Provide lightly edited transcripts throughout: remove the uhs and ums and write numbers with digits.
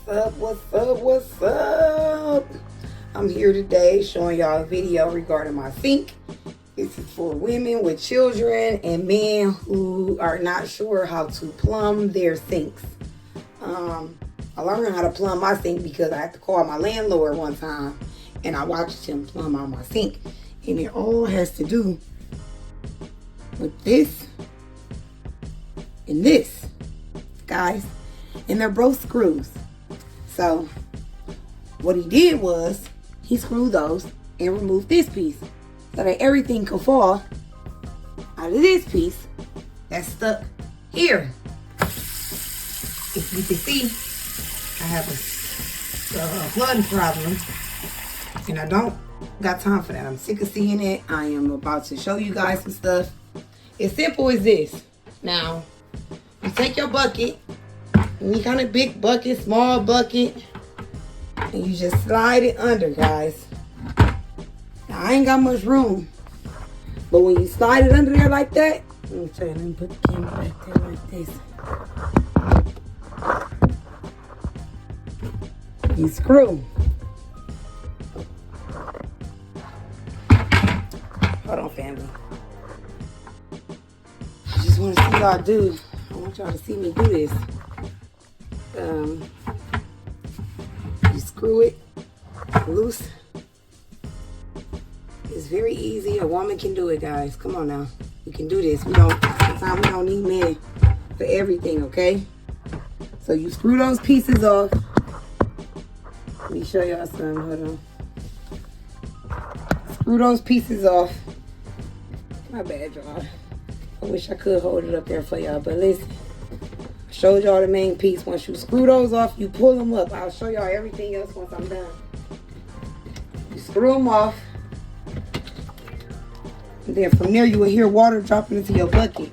What's up? I'm here today showing y'all a video regarding my sink. This is for women with children and men who are not sure how to plumb their sinks. I learned how to plumb my sink because I had to call my landlord one time and I watched him plumb out my sink. And it all has to do with this and this, guys. And they're both screws. So what he did was he screwed those and removed this piece so that everything could fall out of this piece that's stuck here. If you can see, I have a flooding problem and I don't got time for that. I'm sick of seeing it. I am about to show you guys some stuff. It's simple as this. Now, you take your bucket, any kind of big bucket, small bucket, and you just slide it under, guys. Now, I ain't got much room, but when you slide it under there like that, let me put the camera back there like this. You screw. Hold on, family. I just want to see y'all do. I want y'all to see me do this. You screw it loose. It's very easy. A woman can do it, guys. Come on now. We can do this. Sometimes we don't need men for everything, okay? So you screw those pieces off. Let me show y'all some. Hold on. Screw those pieces off. My bad, y'all. I wish I could hold it up there for y'all, but listen. I showed y'all the main piece. Once you screw those off, you pull them up. I'll show y'all everything else once I'm done. You screw them off. And then from there, you will hear water dropping into your bucket.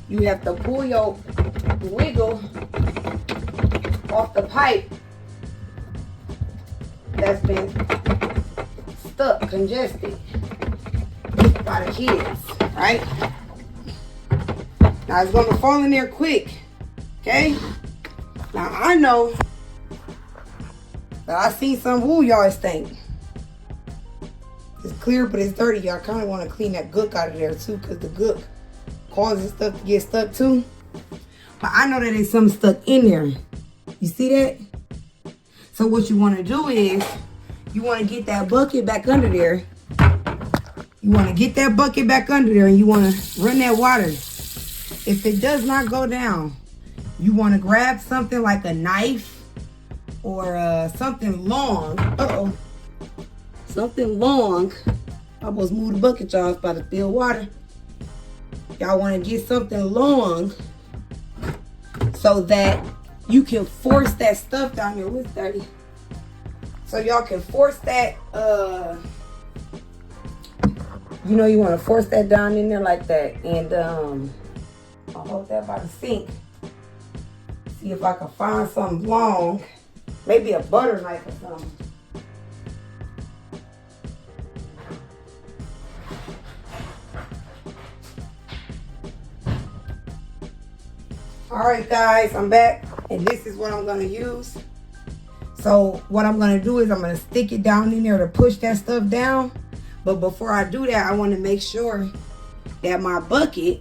You have to pull your wiggle off the pipe that's been stuck, congested by the kids, right? Now it's gonna fall in there quick, okay? Now I know that I seen some, ooh, y'all stink. It's clear, but it's dirty. Y'all kind of want to clean that gook out of there too, because the gook causes stuff to get stuck too. But I know that there's something stuck in there. You see that? So what you want to do is, you want to get that bucket back under there. You want to get that bucket back under there and you want to run that water. If it does not go down, you want to grab something like a knife or something long. Something long. I almost moved the bucket, y'all. It's about to spill water. Y'all want to get something long so that you can force that stuff down there. What's dirty? So y'all can force that, you want to force that down in there like that. And I'll hold that by the sink. See if I can find something long. Maybe a butter knife or something. Alright guys, I'm back. And this is what I'm going to use. So what I'm going to do is I'm going to stick it down in there to push that stuff down. But before I do that, I want to make sure that my bucket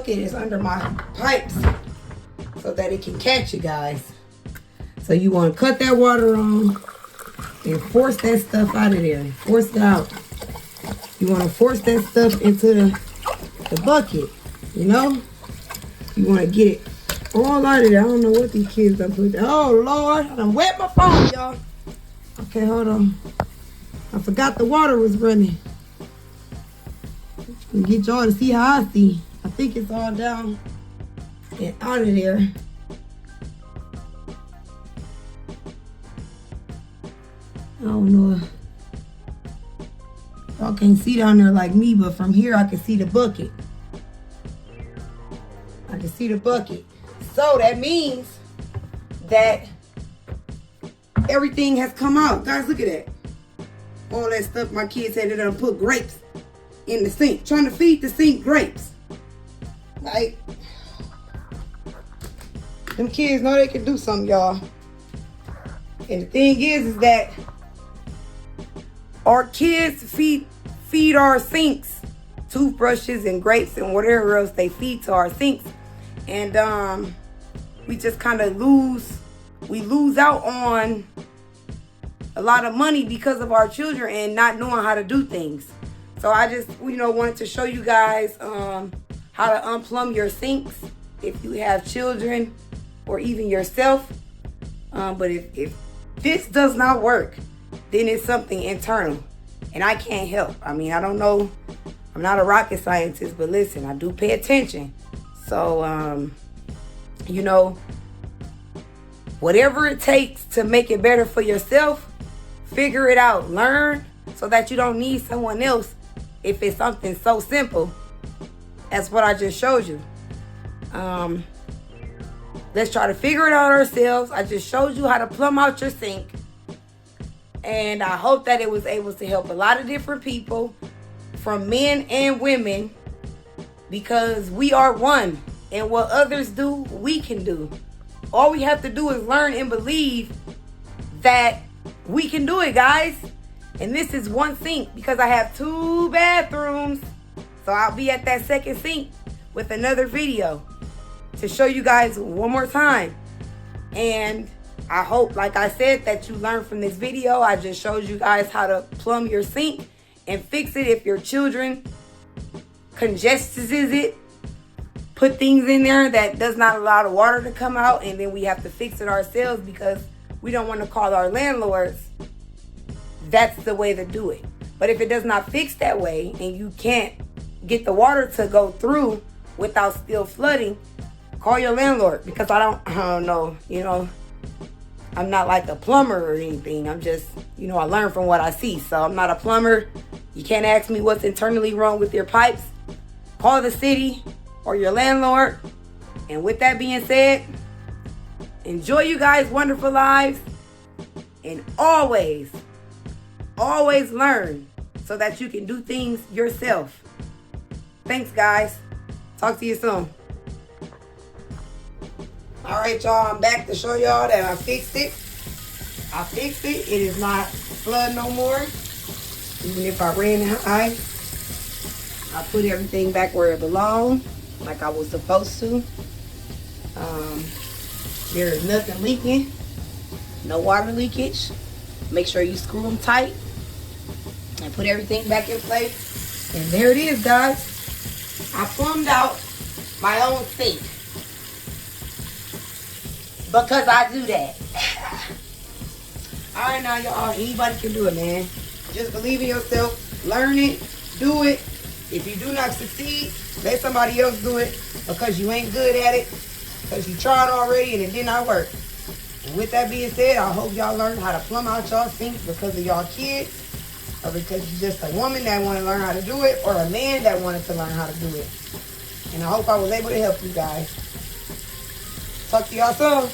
is under my pipes so that it can catch it, guys. So you want to cut that water on and force that stuff out of there. Force it out. You want to force that stuff into the bucket, you know? You want to get it all out of there. I don't know what these kids done put there. Oh, Lord. I done wet my phone, y'all. Okay, hold on. I forgot the water was running. I'm gonna get y'all to see how I see. I think it's all down and out of there. I don't know. Y'all can't see down there like me, but from here I can see the bucket. I can see the bucket. So that means that everything has come out. Guys, look at that. All that stuff my kids had to done put grapes in the sink. Trying to feed the sink grapes. Like, Them kids know they can do something, y'all. And the thing is that our kids feed our sinks toothbrushes and grapes and whatever else they feed to our sinks. And we just kind of lose out on a lot of money because of our children and not knowing how to do things. So I just, wanted to show you guys how to unplumb your sinks if you have children or even yourself. But if this does not work, then it's something internal and I can't help. I mean, I don't know. I'm not a rocket scientist, but listen, I do pay attention. So, whatever it takes to make it better for yourself, figure it out, learn so that you don't need someone else if it's something so simple as what I just showed you. Let's try to figure it out ourselves. I just showed you how to plumb out your sink. And I hope that it was able to help a lot of different people, from men and women, because we are one. And what others do, we can do. All we have to do is learn and believe that we can do it, guys. And this is one sink because I have 2 bathrooms. So I'll be at that second sink with another video to show you guys one more time. And I hope, like I said, that you learned from this video. I just showed you guys how to plumb your sink and fix it if your children congestes it. Put things in there that does not allow the water to come out, and then we have to fix it ourselves because we don't want to call our landlords. That's the way to do it. But if it does not fix that way and you can't get the water to go through without still flooding, call your landlord, because I don't know, I'm not like a plumber or anything. I'm just, I learn from what I see. So I'm not a plumber. You can't ask me what's internally wrong with your pipes. Call the city or your landlord. And with that being said, enjoy you guys' wonderful lives. And always learn so that you can do things yourself. Thanks, guys. Talk to you soon. All right, y'all, I'm back to show y'all that I fixed it. It is not flood no more. Even if I ran high, I put everything back where it belonged, like I was supposed to. There is nothing leaking, no water leakage. Make sure you screw them tight and put everything back in place. And there it is, guys. I plumbed out my own sink because I do that. All right, now, y'all, anybody can do it, man. Just believe in yourself, learn it, do it. If you do not succeed, let somebody else do it because you ain't good at it, because you tried already and it did not work. And with that being said, I hope y'all learned how to plumb out y'all sinks because of y'all kids, or because you're just a woman that want to learn how to do it, or a man that wanted to learn how to do it. And I hope I was able to help you guys. Talk to y'all soon.